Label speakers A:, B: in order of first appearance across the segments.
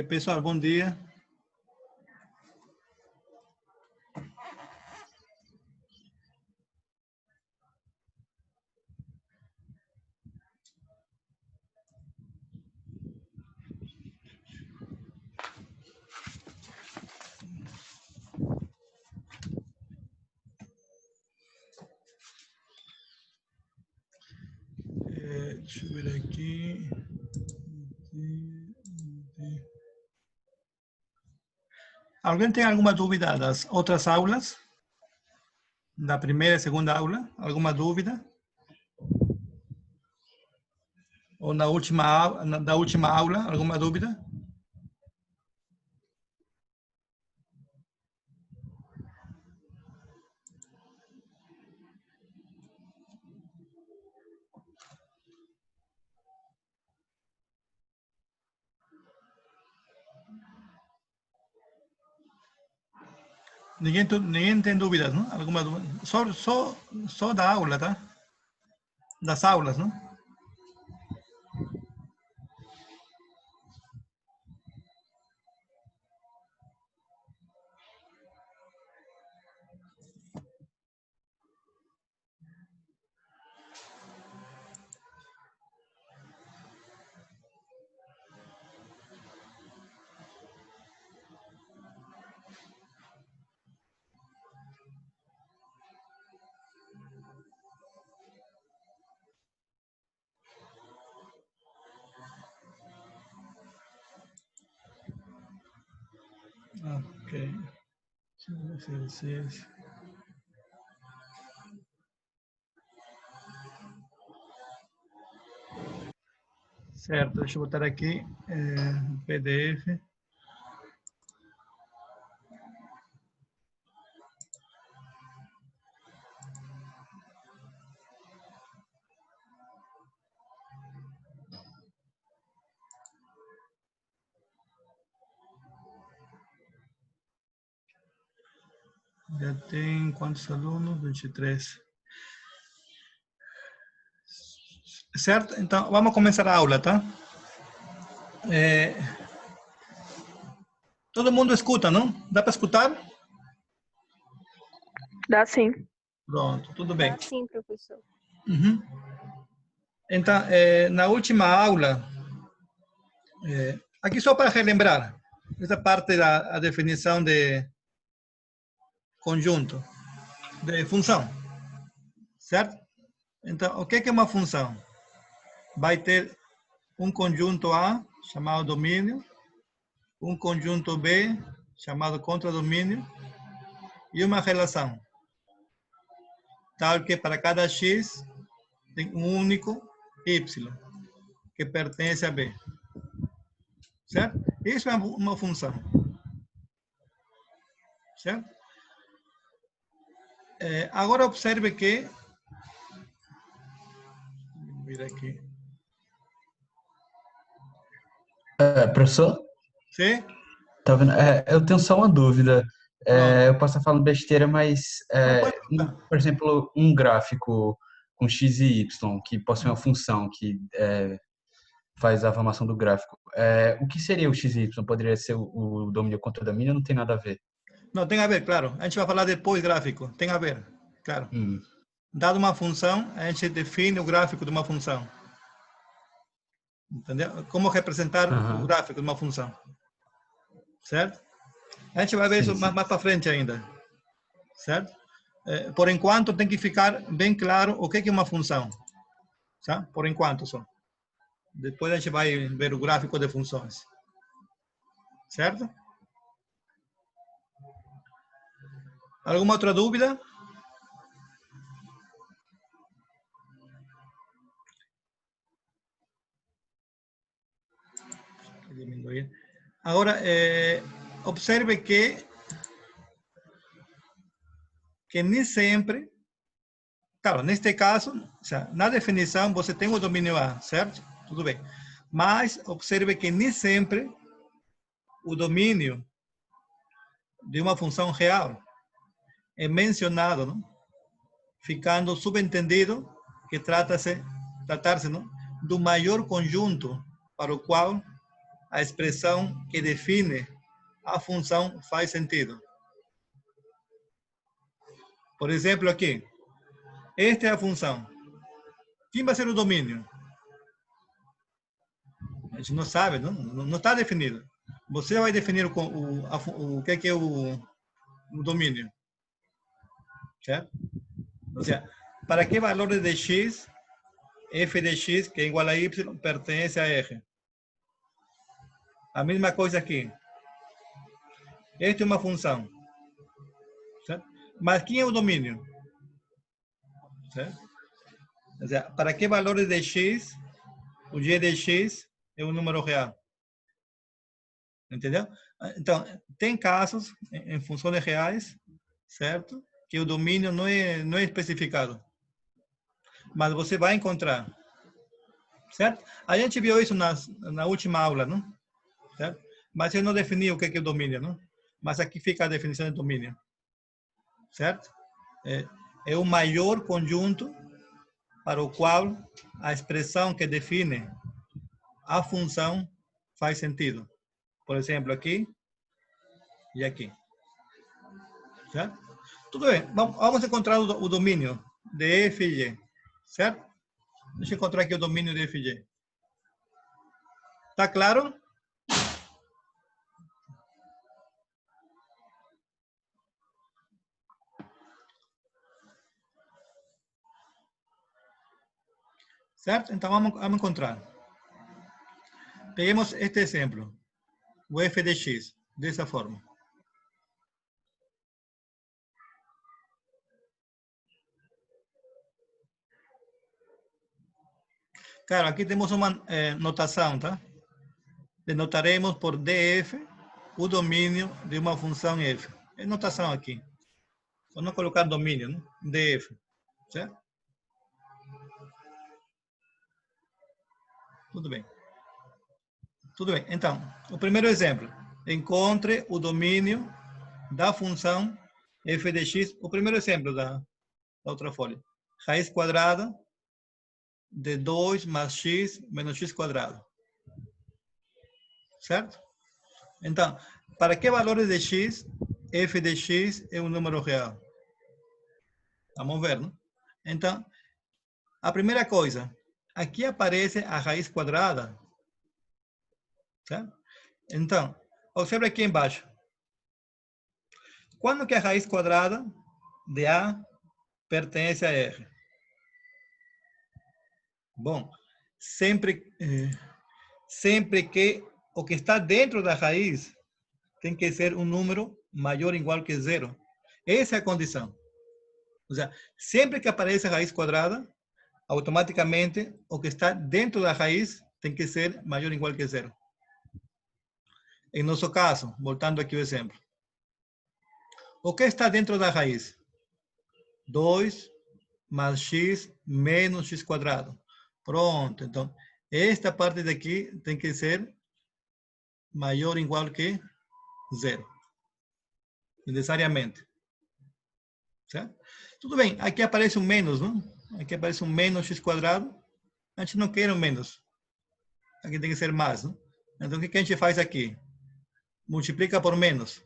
A: Pessoal, bom dia. Deixa eu ver aqui. ¿Alguém tem alguma dúvida das outras aulas? Da primeira e segunda aula? Alguma dúvida? Ou da última aula? Alguma dúvida? Ninguém tem dúvidas, não? Alguma dúvida? Só da aula, tá? Das aulas, não? Ok. Exercício. Certo, deixa eu botar aqui PDF. Já tem quantos alunos? 23. Certo? Então, vamos começar a aula, tá? Todo mundo escuta, não? Dá para escutar?
B: Dá sim.
A: Pronto, tudo bem.
B: Dá sim, professor.
A: Uhum. Então, na última aula, aqui só para relembrar, essa parte da definição de conjunto, de função, certo? Então, o que é uma função? Vai ter um conjunto A, chamado domínio, um conjunto B, chamado contradomínio, e uma relação, tal que para cada x tem um único y, que pertence a B. Certo? Isso é uma função. Certo? Agora observe que... Vou vir aqui.
C: Professor?
A: Sim?
C: Tá vendo? Eu tenho só uma dúvida. Eu posso estar falando besteira, mas, por exemplo, um gráfico com x e y, que possui uma função que faz a formação do gráfico. O que seria o x e y? Poderia ser o domínio contra domínio? Não tem nada a ver.
A: Não, tem a ver, claro. A gente vai falar depois gráfico. Tem a ver, claro. Dado uma função, a gente define o gráfico de uma função. Entendeu? Como representar o gráfico de uma função. Certo? A gente vai ver isso mais para frente ainda. Certo? Por enquanto, tem que ficar bem claro o que é uma função. Tá? Por enquanto só. Depois a gente vai ver o gráfico de funções. Certo? Alguma outra dúvida? Agora, observe que nem sempre, claro, neste caso, na definição você tem o domínio A, certo? Tudo bem. Mas observe que nem sempre o domínio de uma função real é mencionado, não? Ficando subentendido que tratar-se do maior conjunto para o qual a expressão que define a função faz sentido. Por exemplo, aqui. Esta é a função. Quem vai ser o domínio? A gente não sabe, não está definido. Você vai definir o que é o domínio. Certo? Ou seja, para que valor de x, f de x, que é igual a y, pertence a R? A mesma coisa aqui. Esta é uma função. Certo? Mas quem é o domínio? Certo? Ou seja, para que valor de x, o g de x é um número real? Entendeu? Então, tem casos em funções reais, certo? Que o domínio não é especificado. Mas você vai encontrar. Certo? A gente viu isso na última aula, não? Certo? Mas eu não defini o que é o domínio, não? Mas aqui fica a definição de domínio. Certo? É o maior conjunto para o qual a expressão que define a função faz sentido. Por exemplo, aqui e aqui. Certo? Tudo bem. Vamos encontrar o domínio de f e g. Certo? Deixa eu encontrar aqui o domínio de f e g. Tá claro? Certo? Então vamos encontrar. Peguemos este exemplo. O f de x. Dessa forma. Claro, aqui temos uma notação, tá? Denotaremos por df o domínio de uma função f. É notação aqui. Só não colocar domínio, né? Df. Certo? Tudo bem. Tudo bem. Então, o primeiro exemplo. Encontre o domínio da função f de x. O primeiro exemplo da outra folha. Raiz quadrada de 2 mais x menos x quadrado. Certo? Então, para que valores de x, f de x é um número real? Vamos ver, não? Então, a primeira coisa, aqui aparece a raiz quadrada. Certo? Então, observe aqui embaixo. Quando que a raiz quadrada de A pertence a R? Bom, sempre que o que está dentro da raiz tem que ser um número maior ou igual que zero. Essa é a condição. Ou seja, sempre que aparece a raiz quadrada, automaticamente o que está dentro da raiz tem que ser maior ou igual que zero. Em nosso caso, voltando aqui ao exemplo. O que está dentro da raiz? 2 mais x menos x quadrado. Pronto. Então, esta parte daqui tem que ser maior ou igual que zero. Necessariamente. Certo? Tudo bem. Aqui aparece um menos, não? Aqui aparece um menos x quadrado. A gente não quer um menos. Aqui tem que ser mais, não? Então, o que a gente faz aqui? Multiplica por menos.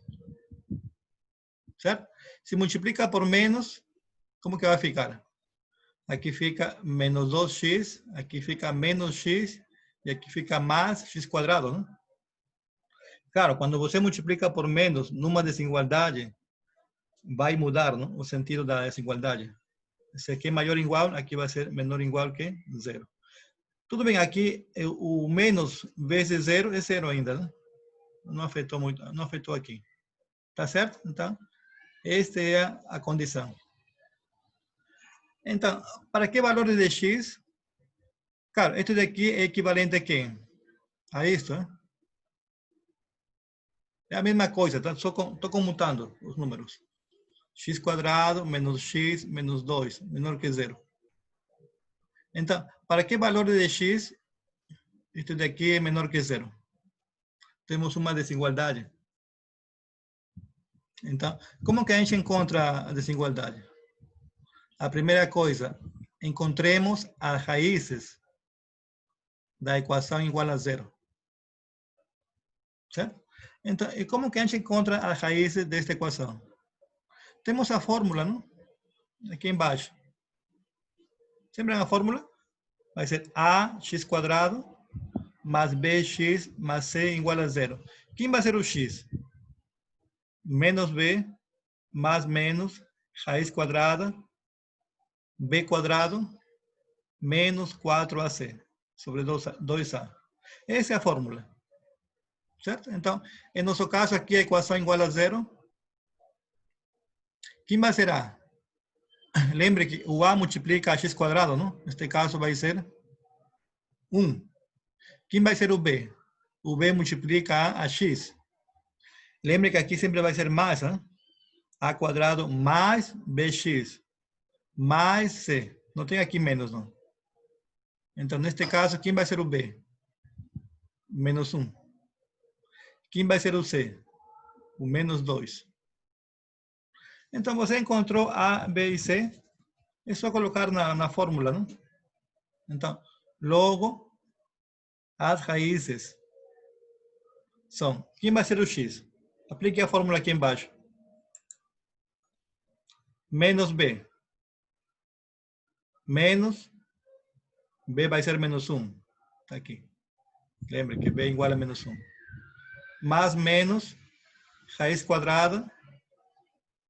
A: Certo? Se multiplica por menos, como que vai ficar? Aqui fica menos 2x, aqui fica menos x, e aqui fica mais x quadrado, não? Claro, quando você multiplica por menos numa desigualdade, vai mudar, não? O sentido da desigualdade. Se aqui é maior ou igual, aqui vai ser menor ou igual que zero. Tudo bem, aqui o menos vezes zero é zero ainda, né? Não afetou muito, não afetou aqui. Tá certo? Então, esta é a condição. Então, para que valores de x? Claro, isto daqui é equivalente a quem? A isto, né? É a mesma coisa, tá? Só estou comutando os números. X quadrado menos x menos 2, menor que zero. Então, para que valor de x, isto daqui é menor que zero? Temos uma desigualdade. Então, como que a gente encontra a desigualdade? A primeira coisa, encontremos as raízes da equação igual a zero. certo? Então, e como que a gente encontra as raízes desta equação? Temos a fórmula, não? Aqui embaixo. Lembram a fórmula? Vai ser ax quadrado mais bx mais c igual a zero. Quem vai ser o x? Menos b mais menos raiz quadrada b quadrado menos 4ac sobre 2a. Essa é a fórmula. Certo? Então, em nosso caso aqui a equação igual a zero. Quem vai ser a? Lembre que o a multiplica a x quadrado, não? Neste caso vai ser 1. Quem vai ser o b? O b multiplica a x. Lembre que aqui sempre vai ser mais, né? A quadrado mais bx mais c. Não tem aqui menos, não. Então, neste caso, quem vai ser o b? Menos 1. Quem vai ser o c? O menos 2. Então, você encontrou a, b e c. É só colocar na fórmula, não? Então, logo, as raízes são... Quem vai ser o x? Aplique a fórmula aqui embaixo. Menos b. Menos b vai ser menos 1. Está aqui. Lembre que b é igual a menos 1. Mais menos raiz quadrada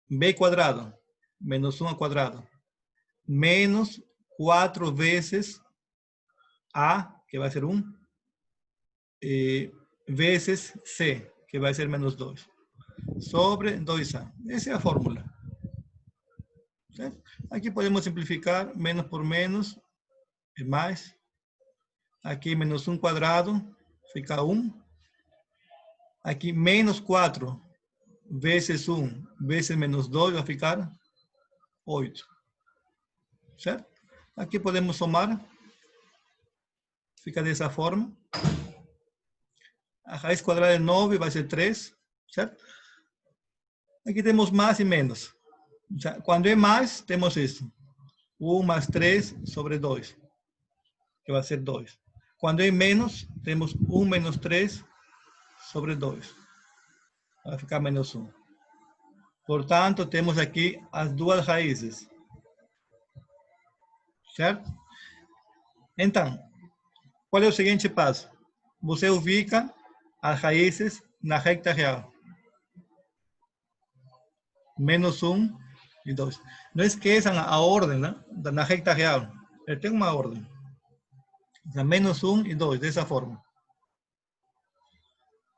A: b quadrado menos 1 ao quadrado menos 4 vezes a, que vai ser 1, vezes c, que vai ser menos 2, sobre 2a. Essa é a fórmula. Certo? Aqui podemos simplificar, menos por menos é mais. Aqui menos 1 quadrado fica 1. Aqui menos 4 vezes 1 vezes menos 2 vai ficar 8. Certo? Aqui podemos somar. Fica dessa forma. A raiz quadrada de 9 vai ser 3. Certo? Aqui temos mais e menos. Quando é mais, temos isso. 1 mais 3 sobre 2. Que vai ser 2. Quando é menos, temos 1 menos 3 sobre 2. Vai ficar menos 1. Portanto, temos aqui as duas raízes. Certo? Então, qual é o seguinte passo? Você ubica as raízes na reta real. Menos 1 e 2. Não esqueçam a ordem, né? Na reta real. Ele tem uma ordem. Menos 1 e 2, dessa forma.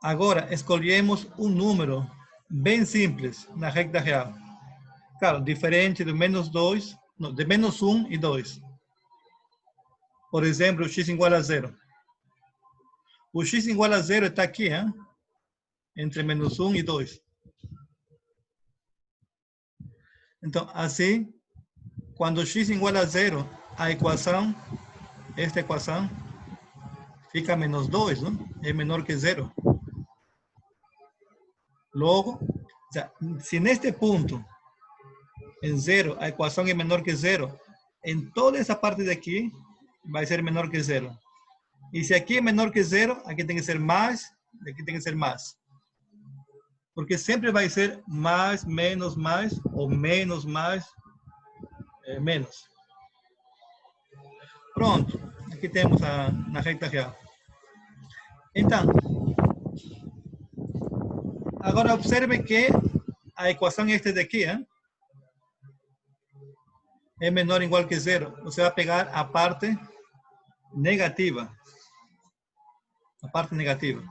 A: Agora, escolhemos um número bem simples na reta real. Claro, diferente do menos 2, não, de menos 1 e 2. Por exemplo, o x igual a 0. O x igual a 0 está aqui, hein? Entre menos 1 e 2. Então, assim, quando x igual a 0, a equação, esta equação, fica menos 2, não? É menor que 0. Logo, se neste ponto, em 0, a equação é menor que 0, em toda essa parte daqui, vai ser menor que 0. E se aqui é menor que 0, aqui tem que ser mais, aqui tem que ser mais. Porque sempre vai ser mais, mais, ou menos, mais, menos. Pronto. Aqui temos na reta real. Então, agora observe que a equação é esta daqui, hein? É menor ou igual que 0. Você vai pegar a parte negativa. A parte negativa.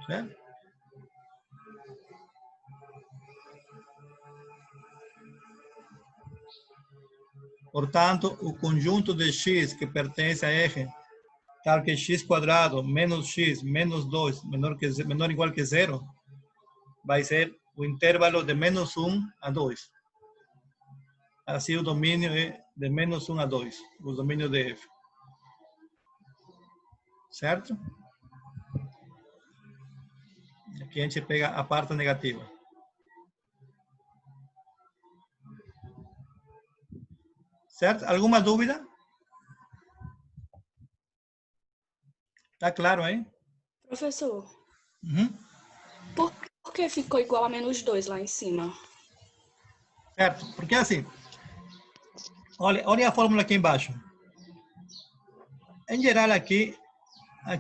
A: Certo? Portanto, o conjunto de x que pertence a eje tal que x quadrado menos x menos 2 menor ou igual que 0 vai ser o intervalo de menos 1 a 2. Assim o domínio é de menos 1 a 2, o domínio de f. Certo? Aqui a gente pega a parte negativa. Certo? Alguma dúvida? Tá claro, hein?
B: Professor,
A: Uhum.
B: Por que ficou igual a -2 lá em cima?
A: Certo? Porque assim, olha a fórmula aqui embaixo. Em geral aqui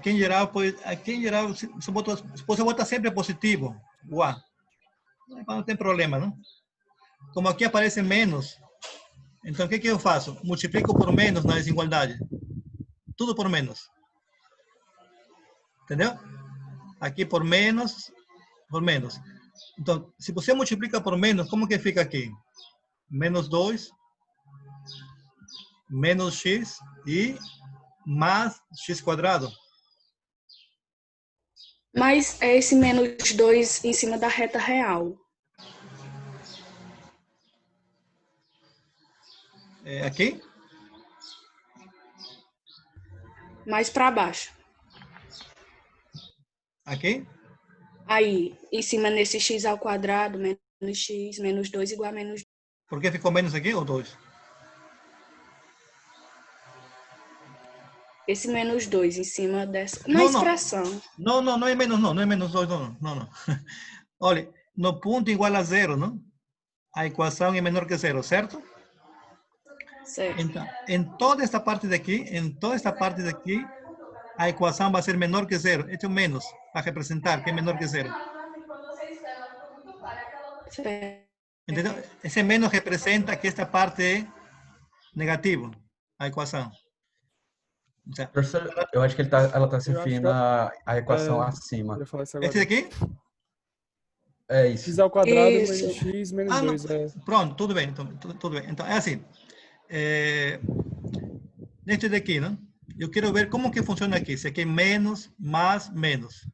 A: em geral, se você bota sempre positivo, o A, não tem problema, não? Como aqui aparece menos, então o que eu faço? Multiplico por menos na desigualdade. Tudo por menos. Entendeu? Aqui por menos, por menos. Então, se você multiplica por menos, como que fica aqui? -2, menos x e mais x quadrado.
B: Mas é esse -2 em cima da reta real.
A: É aqui?
B: Mais para baixo.
A: Aqui?
B: Aí, em cima nesse x ao quadrado, menos x, -2 igual a -2.
A: Por que ficou menos aqui ou 2?
B: Esse -2 em cima dessa... Na
A: Não, não.
B: expressão.
A: Não é menos não. Não é menos 2, não. Olha, no ponto igual a zero, não? A equação é menor que zero, certo?
B: Certo.
A: Então, em toda esta parte daqui, a equação vai ser menor que zero. Este é o menos, para representar que é menor que zero.
B: Certo.
A: Entendeu? Esse menos representa que esta parte é negativo, a equação.
C: Professor, eu acho que ela está se
D: Eu acho
C: referindo
D: que
C: à equação acima.
D: eu ia falar isso agora.
A: Este daqui?
C: É
D: X
C: isso.
D: ao quadrado
B: Isso.
D: menos x menos
A: Ah, não.
D: 2. É.
A: Pronto, tudo bem. Então, tudo bem. Então, é assim. Neste daqui, não? Eu quero ver como que funciona aqui. Se aqui é menos, mais, menos.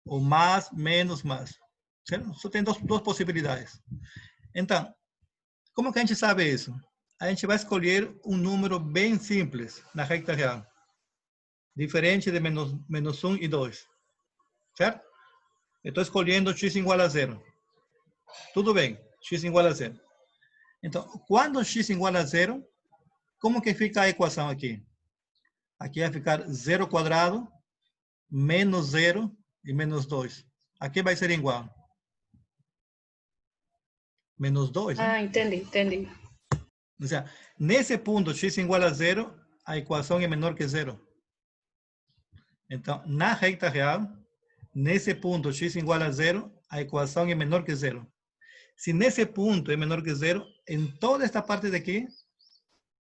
A: Ou mais, menos, mais. Certo? Só tem duas possibilidades. Então, como que a gente sabe isso? A gente vai escolher um número bem simples na reta real. Diferente de menos 1 e 2. Certo? Eu estou escolhendo x igual a zero. Tudo bem, x igual a zero. Então, quando x igual a zero, como que fica a equação aqui? Aqui vai ficar zero quadrado, menos zero e menos 2. Aqui vai ser igual. Menos 2, né?
B: Ah, entendi.
A: Ou seja, nesse ponto, x igual a zero, a equação é menor que zero. Então, na reta real, nesse ponto, x igual a zero, a equação é menor que zero. Se nesse ponto é menor que zero, em toda esta parte daqui,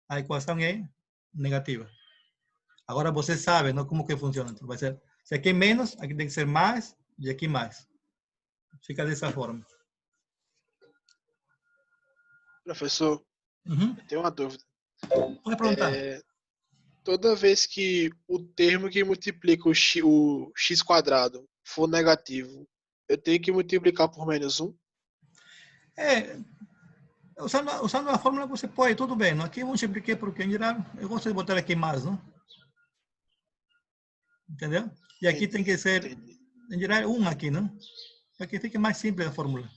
A: a equação é negativa. Agora você sabe, não, como que funciona. Então, vai ser, se aqui é menos, aqui tem que ser mais, e aqui mais. Fica dessa forma.
E: Professor,
A: Uhum.
E: eu tenho uma dúvida.
A: Pode perguntar.
E: Toda vez que o termo que multiplica o x quadrado for negativo, eu tenho que multiplicar por -1?
A: Usando a fórmula você pode, tudo bem. Não? Aqui eu multipliquei porque, em geral, eu gosto de botar aqui mais, não? Entendeu? E aqui tem que ser, em geral, 1 aqui, não? Para que fique mais simples a fórmula.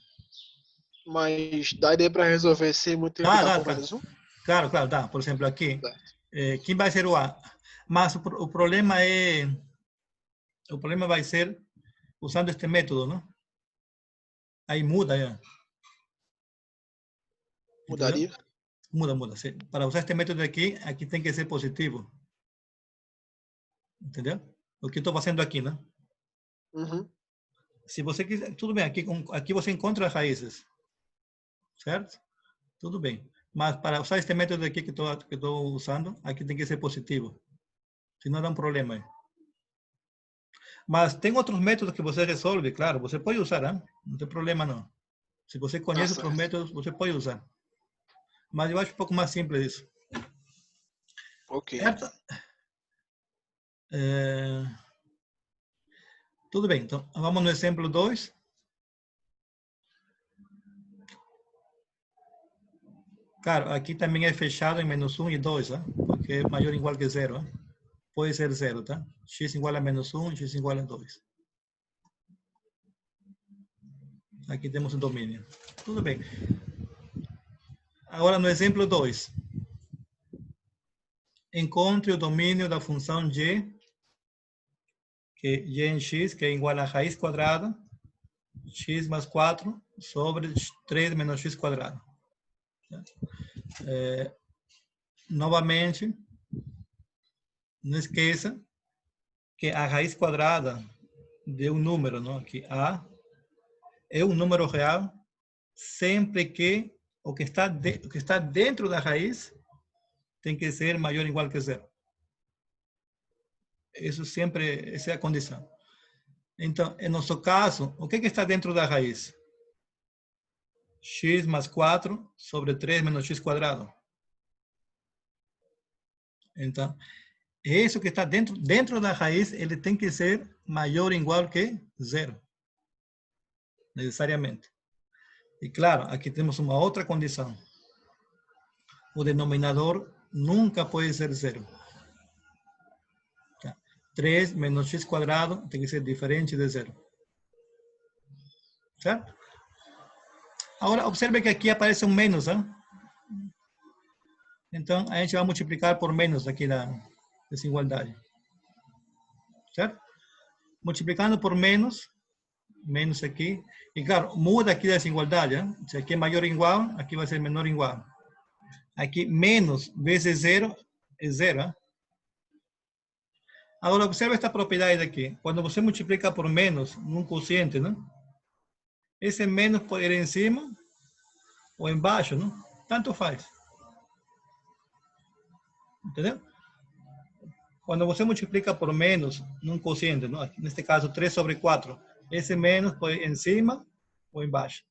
E: Mas daria para resolver sem multiplicar por -1?
A: Claro, dá. Por exemplo, aqui, quem vai ser o A? Mas o problema vai ser usando este método, não? Aí muda, já.
E: Mudaria?
A: Muda. Sim. Para usar este método aqui tem que ser positivo. Entendeu? O que eu estou fazendo aqui, né?
E: Uhum.
A: Se você quiser, tudo bem. Aqui você encontra as raízes. Certo? Tudo bem. Mas para usar este método aqui que estou usando, aqui tem que ser positivo. Senão dá um problema aí. Mas tem outros métodos que você resolve, claro. Você pode usar, hein? Não tem problema não. Se você conhece outros métodos, você pode usar. Mas eu acho um pouco mais simples isso.
E: Ok.
A: Certo? Tudo bem. Então, vamos no exemplo 2. Claro, aqui também é fechado em -1 e 2, né? Porque é maior ou igual que zero. Né? Pode ser zero, tá? X igual a -1, x igual a 2. Aqui temos o domínio. Tudo bem. Agora, no exemplo 2. Encontre o domínio da função g que y en x, que es igual a raíz cuadrada, x más 4 sobre 3 menos x cuadrado. Novamente, não esqueça que a raiz quadrada de um número, não? Aqui, A, é um número real sempre que o que está dentro da raiz tem que ser maior ou igual que zero. Isso sempre, essa é a condição. Então, em nosso caso, o que está dentro da raiz? X mais 4 sobre 3 menos x quadrado. Então, isso que está dentro da raiz, ele tem que ser maior ou igual que zero. Necessariamente. E claro, aqui temos uma outra condição. O denominador nunca pode ser zero. 3 menos x quadrado tem que ser diferente de zero. Certo? Agora, observe que aqui aparece um menos, hein? Então, a gente vai multiplicar por menos aqui na desigualdade. Certo? Multiplicando por menos aqui. E claro, muda aqui a desigualdade. Se aqui é maior ou igual, aqui vai ser menor ou igual. Aqui, menos vezes zero é zero. Hein? Agora, observe esta propriedade aqui. Quando você multiplica por menos num quociente, né? Esse menos pode ir em cima ou embaixo, não? Tanto faz. Entendeu? Quando você multiplica por menos num quociente, não? Neste caso 3 sobre 4, esse menos pode ir em cima ou embaixo.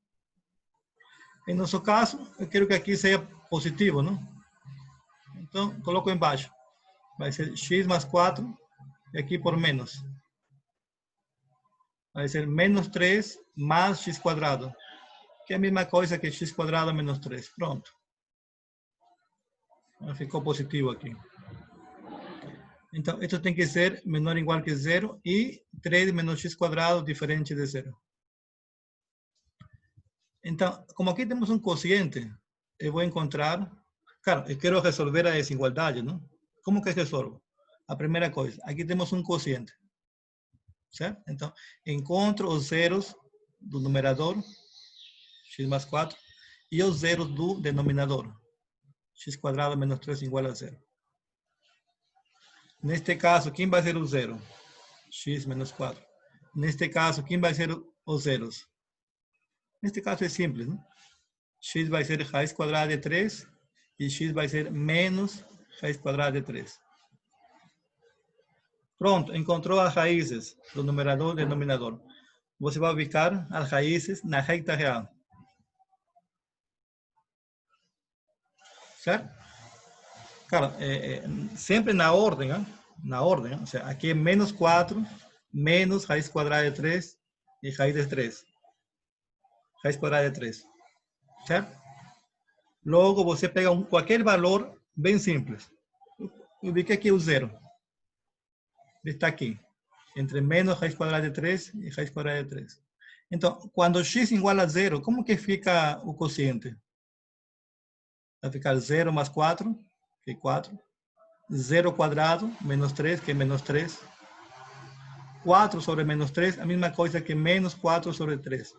A: Em nosso caso, eu quero que aqui seja positivo, não? Então, coloco embaixo. Vai ser x mais 4 e aqui por menos. Vai ser menos 3 mais x quadrado, que é a mesma coisa que x quadrado menos 3. Pronto. Ficou positivo aqui. Então, isso tem que ser menor ou igual que zero e 3 menos x quadrado diferente de zero. Então, como aqui temos um quociente, eu vou encontrar... Claro, eu quero resolver a desigualdade, não? Como que resolvo? A primeira coisa, aqui temos um quociente. Certo? Então, encontro os zeros do numerador, x mais 4, e os zeros do denominador, x quadrado menos 3 igual a zero. Neste caso, quem vai ser o zero? X menos 4. Neste caso, quem vai ser os zeros? Neste caso é simples, não? X vai ser raiz quadrada de 3 e x vai ser menos raiz quadrada de 3. Pronto, encontrou as raízes do numerador e denominador. Você vai ubicar as raízes na reta real. Certo? Cara, sempre na ordem, né? Na ordem, ou seja, aqui é menos 4, menos raiz quadrada de 3 e raiz de 3. Raiz quadrada de 3. Certo? Logo, você pega qualquer valor bem simples. Eu ubiquei aqui o zero. Está aqui. Entre menos raiz quadrada de 3 e raiz quadrada de 3. Então, quando x igual a zero, como que fica o quociente? Vai ficar 0 mais 4, que é 4. 0 quadrado, menos 3, que é menos 3. 4 sobre menos 3, a mesma coisa que menos 4 sobre 3.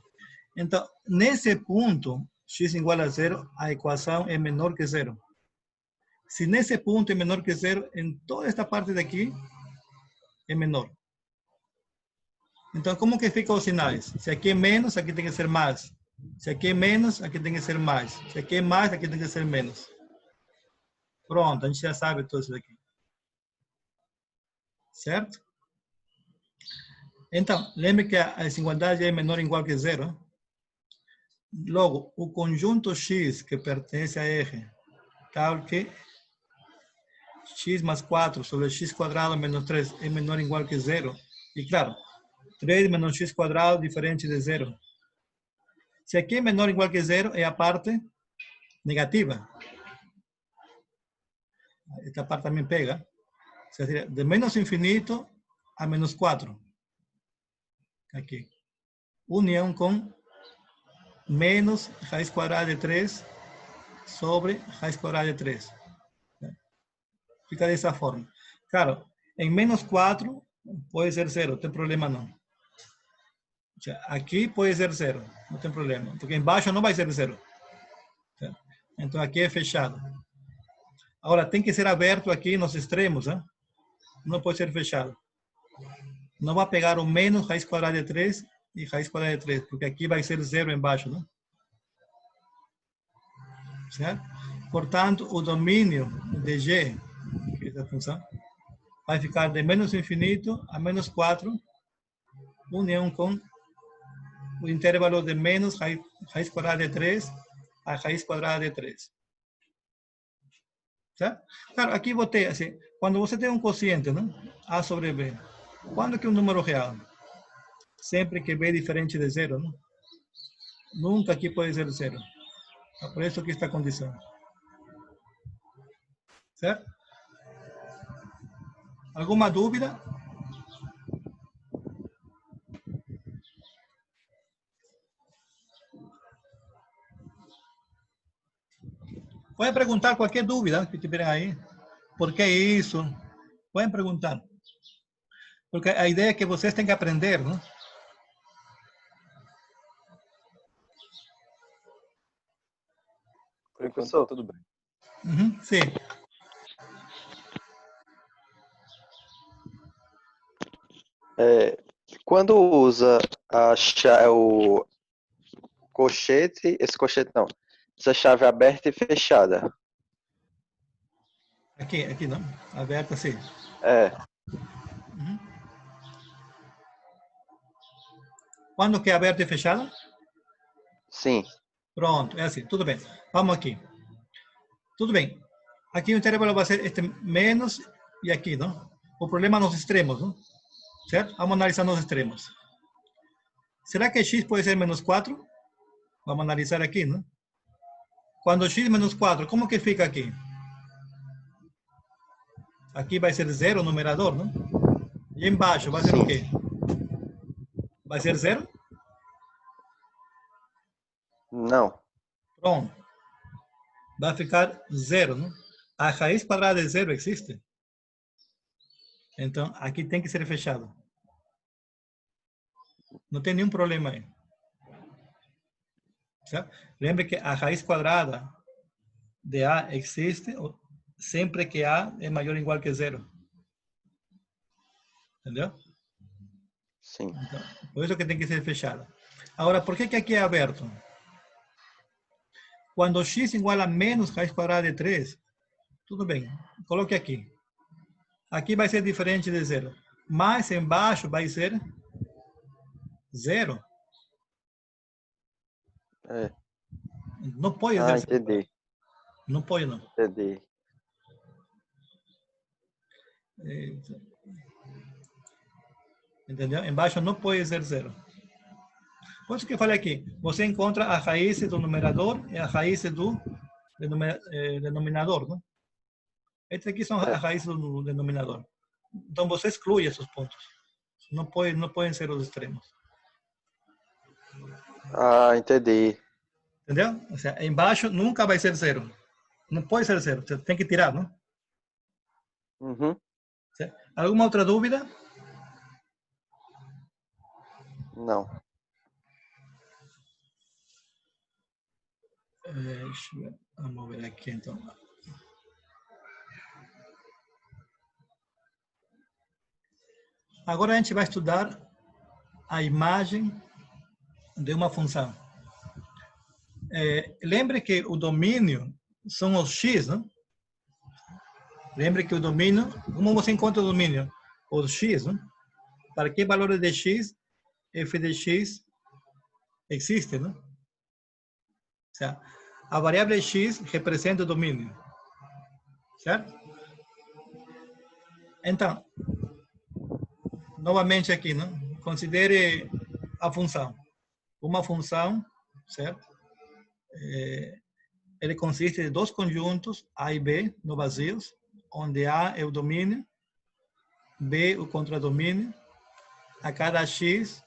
A: Então, nesse ponto, x igual a 0, a equação é menor que 0. Se nesse ponto é menor que 0, em toda esta parte daqui é menor. Então, como que ficam os sinais? Se aqui é menos, aqui tem que ser mais. Se aqui é menos, aqui tem que ser mais. Se aqui é mais, aqui tem que ser menos. Pronto, a gente já sabe tudo isso daqui. Certo? Então, lembre que a desigualdade é menor ou igual que 0. Logo, o conjunto x que pertence a R, tal que x mais 4 sobre x quadrado menos 3 é menor ou igual que 0. E claro, 3 menos x quadrado diferente de 0. Se aqui é menor ou igual que 0, é a parte negativa. Esta parte também pega. Seja, de menos infinito a menos 4. Aqui. União com menos raiz quadrada de 3 sobre raiz quadrada de 3. Fica dessa forma. Claro, em menos 4, Pode ser zero, não tem problema não. O sea, aqui pode ser zero, não tem problema. Porque embaixo não vai ser zero. Então aqui é fechado. Agora tem que ser aberto aqui nos extremos, hein? Não pode ser fechado. Não vai pegar o menos raiz quadrada de 3 e raiz quadrada de 3, porque aqui vai ser zero embaixo, né? Certo? Portanto, o domínio de G, que é essa função, vai ficar de menos infinito a menos 4, união com o intervalo de menos raiz quadrada de 3 a raiz quadrada de 3. Certo? Claro, aqui vou ter, assim, quando você tem um quociente, né? A sobre B, quando que é um número real? Sempre que B é diferente de zero, né? Nunca aqui pode ser zero. É por isso que está a condição. Certo? Alguma dúvida? Podem perguntar qualquer dúvida que tiverem aí. Por que isso? Podem perguntar. Porque a ideia é que vocês têm que aprender, não?
D: Por enquanto tá tudo bem.
A: Uhum, sim.
D: Quando usa o colchete, esse colchete não, essa chave aberta e fechada.
A: Aqui não. Aberta, sim. Uhum. Quando que é aberta e fechada?
D: Sim.
A: Pronto, é assim. Tudo bem. Vamos aqui. Tudo bem. Aqui o intervalo vai ser este menos e aqui, não? O problema nos extremos, não? Certo? Vamos analisar nos extremos. Será que x pode ser menos 4? Vamos analisar aqui, não? Quando x é menos 4, como que fica aqui? Aqui vai ser zero o numerador, não? E embaixo vai ser o quê? Vai ser zero?
D: Não.
A: Pronto. Vai ficar zero, não? A raiz quadrada de zero existe? Então, aqui tem que ser fechado. Não tem nenhum problema aí. Certo? Lembre que a raiz quadrada de A existe sempre que A é maior ou igual que zero. Entendeu?
D: Sim.
A: Então, por isso que tem que ser fechado. Agora, por que aqui é aberto? Quando x igual a menos raiz quadrada de 3, tudo bem, coloque aqui. Aqui vai ser diferente de zero. Mas embaixo vai ser zero. Não pode ser.
D: Entendi.
A: Não pode, não.
D: Entendi.
A: Entendeu? Embaixo não pode ser zero. Por isso que eu falei aqui. Você encontra a raiz do numerador e a raiz do denominador, não? Esses aqui são as raízes do denominador. Então você exclui esses pontos. Não podem ser os extremos.
D: Entendi.
A: Entendeu? Ou seja, embaixo nunca vai ser zero. Não pode ser zero. Você tem que tirar, não?
D: Uhum.
A: Certo? Alguma outra dúvida?
D: Não.
A: Deixa eu ver. Vamos ver aqui então. Agora a gente vai estudar a imagem de uma função. Lembre que o domínio são os x, não? Lembre que o domínio, como você encontra o domínio? Os x, não? Para que valores de x, f de x existe, não? Ou seja, a variável x representa o domínio, certo? Então, novamente aqui, não? Considere a função. Uma função, certo? Ele consiste de dois conjuntos, A e B, no vazios, onde A é o domínio, B o contradomínio. A cada x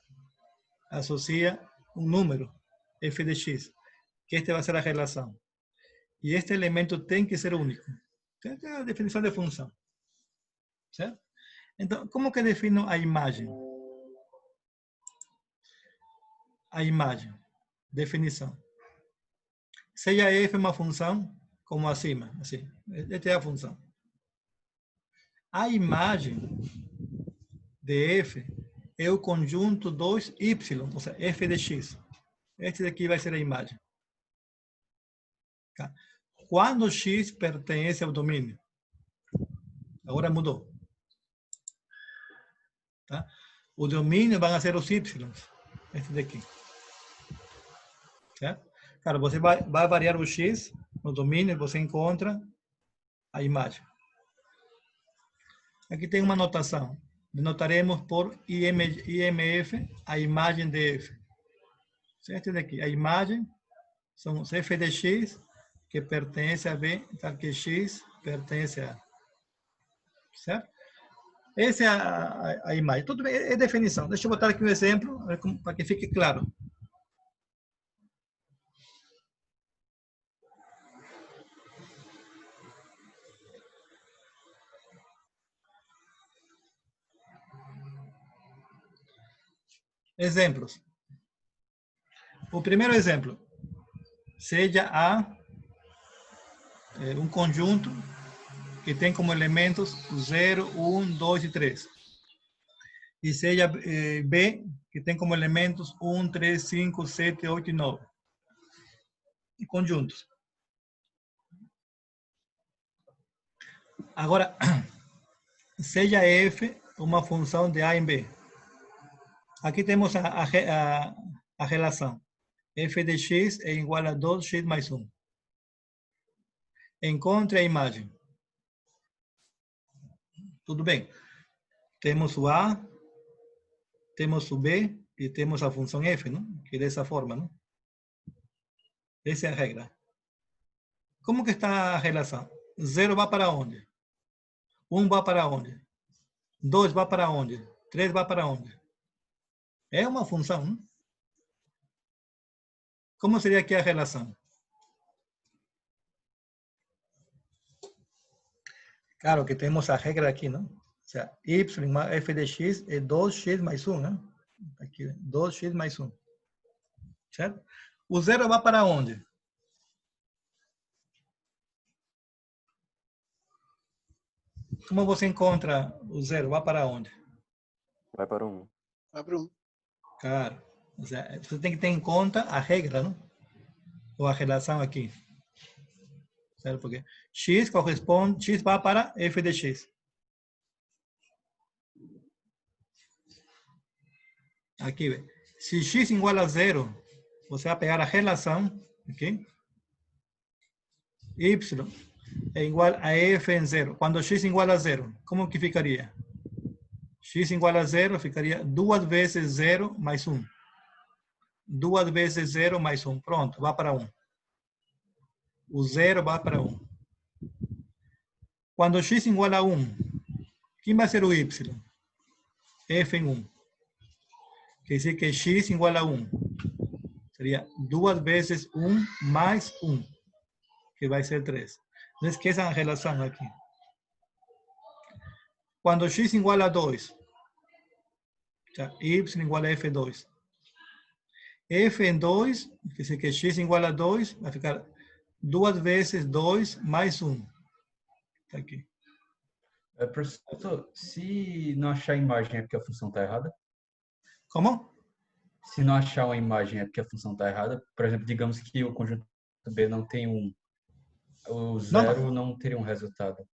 A: associa um número, f de x, que esta vai ser a relação. E este elemento tem que ser único. Essa é a definição de função. Certo? Então, como que defino a imagem? A imagem. Definição. Seja f uma função, como acima. Assim. Esta é a função. A imagem de f é o conjunto 2y, ou seja, f de x. Este daqui vai ser a imagem. Tá? Quando x pertence ao domínio. Agora mudou. Tá? O domínio vão ser os y. Este daqui. Certo? Claro, você vai variar o x no domínio, você encontra a imagem. Aqui tem uma notação. Denotaremos por IMF a imagem de f. Certo? Daqui. A imagem são os f de x que pertence a b, tal que x pertence a. Certo? Essa é a imagem. Tudo bem, é definição. Deixa eu botar aqui um exemplo para que fique claro. Exemplos. O primeiro exemplo. Seja A um conjunto que tem como elementos 0, 1, 2 e 3. E seja B, que tem como elementos 1, 3, 5, 7, 8 e 9. E conjuntos. Agora, seja F uma função de A em B. Aqui temos a relação. F de x é igual a 2x mais 1. Encontre a imagem. Tudo bem. Temos o A, temos o B e temos a função f, não? Que é dessa forma, não? Essa é a regra. Como que está a relação? 0 vai para onde? 1 vai para onde? 2 vai para onde? 3 vai para onde? É uma função, não? Como seria aqui a relação? Claro que temos a regra aqui, não? O sea, y más f de x é 2x mais 1, né? Aqui, 2x mais 1. Certo? O zero vai para onde? Como você encontra o zero? Vai para onde?
D: Vai para 1.
E: Vai para 1.
A: Claro. O sea, você tem que ter em conta a regra, não? Ou a relação aqui. Certo? Porque x corresponde, x vai para f de x. Aqui, se x igual a 0, você vai pegar a relação, ok? Y é igual a f em 0. Quando x igual a 0, como que ficaria? X igual a 0 ficaria 2 vezes 0 mais 1. 2 vezes 0 mais 1. Pronto, vai para 1. O 0 vai para 1. Quando x igual a 1, quem vai ser o y? F em 1. Quer dizer que x igual a 1. Seria 2 vezes 1 mais 1, que vai ser 3. Não esqueçam a relação aqui. Quando x igual a 2, y igual a f2. F em 2, quer dizer que x igual a 2, vai ficar 2 vezes 2 mais 1. Está aqui.
C: Professor, se não achar a imagem é porque a função está errada?
A: Como?
C: Se não achar uma imagem é porque a função está errada. Por exemplo, digamos que o conjunto B não tem o zero não teria um resultado.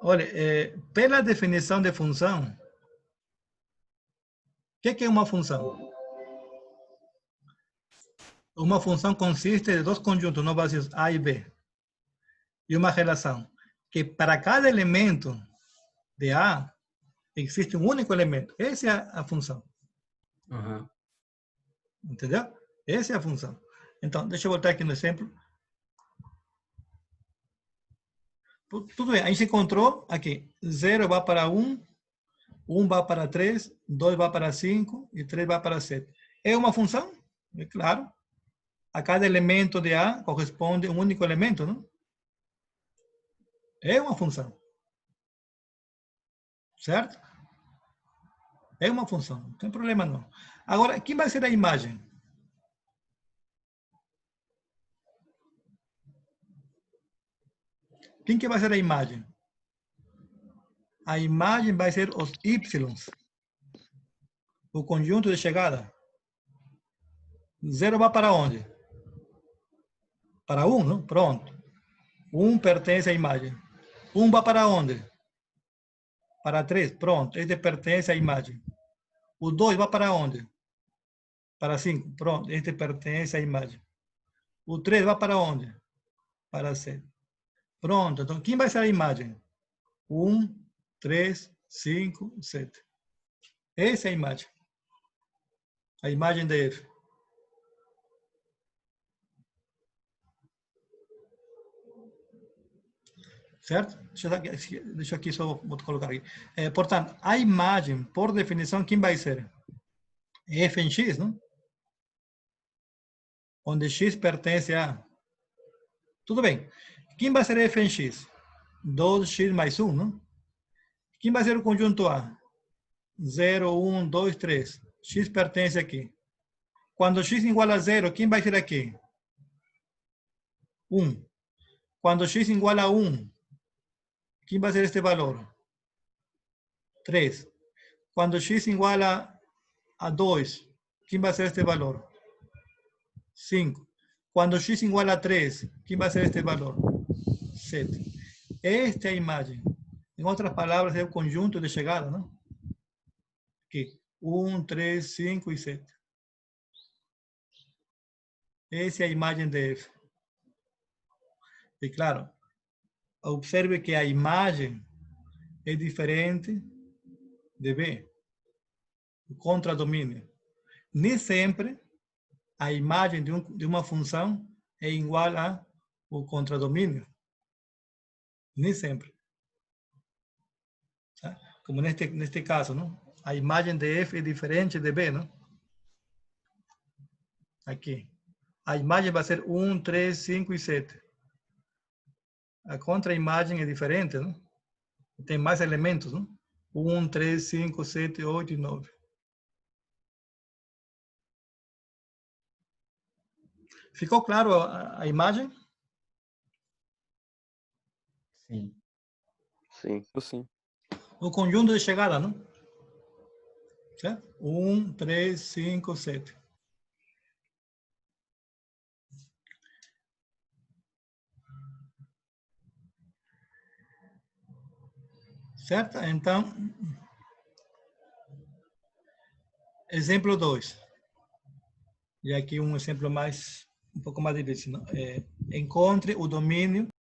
A: Olha, pela definição de função, o que é uma função? Uma função consiste de dois conjuntos não vazios A e B. E uma relação que para cada elemento de A existe um único elemento. Essa é a função.
C: Uhum.
A: Entendeu? Essa é a função. Então, deixa eu voltar aqui no exemplo. Tudo bem, a gente encontrou aqui. 0 vai para 1, 1 vai para 3, 2 vai para 5 e 3 vai para 7. É uma função? É claro. A cada elemento de A corresponde um único elemento, não? É uma função. certo? É uma função, não tem problema não. Agora, quem vai ser a imagem? Quem que vai ser a imagem? A imagem vai ser os y, o conjunto de chegada. 0 vai para onde? Para 1, não? Pronto. 1 pertence à imagem. 1 vai para onde? Para 3, pronto. Este pertence à imagem. O 2 vai para onde? Para 5, pronto. Este pertence à imagem. O 3 vai para onde? Para 7. Pronto. Então, quem vai ser a imagem? 1, 3, 5, 7. Essa é a imagem. A imagem de F. Certo? Deixa aqui, só vou colocar aqui. Portanto, a imagem, por definição, quem vai ser? F em X, não? Onde X pertence a... Tudo bem. Quem vai ser F em X? 2x mais 1, não? Quem vai ser o conjunto A? 0, 1, 2, 3. X pertence aqui. Quando X igual a 0, quem vai ser aqui? 1. Quando X igual a 1, quem vai ser este valor? 3. Quando X igual a 2, quem vai ser este valor? 5. Quando X igual a 3, quem vai ser este valor? 7. Esta é a imagem. Em outras palavras, é o conjunto de chegada, não? Aqui. 1, 3, 5 e 7. Essa é a imagem de F. E claro, observe que a imagem é diferente de B. O contradomínio. Nem sempre a imagem de uma função é igual ao contradomínio. Nem sempre. Tá? Como neste caso, não? A imagem de F é diferente de B, não? Aqui. A imagem vai ser 1, 3, 5 e 7. A contra-imagem é diferente, não? Tem mais elementos, não? 1, 3, 5, 7, 8 e 9. Ficou claro a imagem?
C: Sim.
D: Sim.
F: Sim.
A: O conjunto de chegada, não? Certo? 1, 3, 5, 7. Certo? Então, exemplo 2. E aqui um exemplo um pouco mais difícil. Não? Encontre o domínio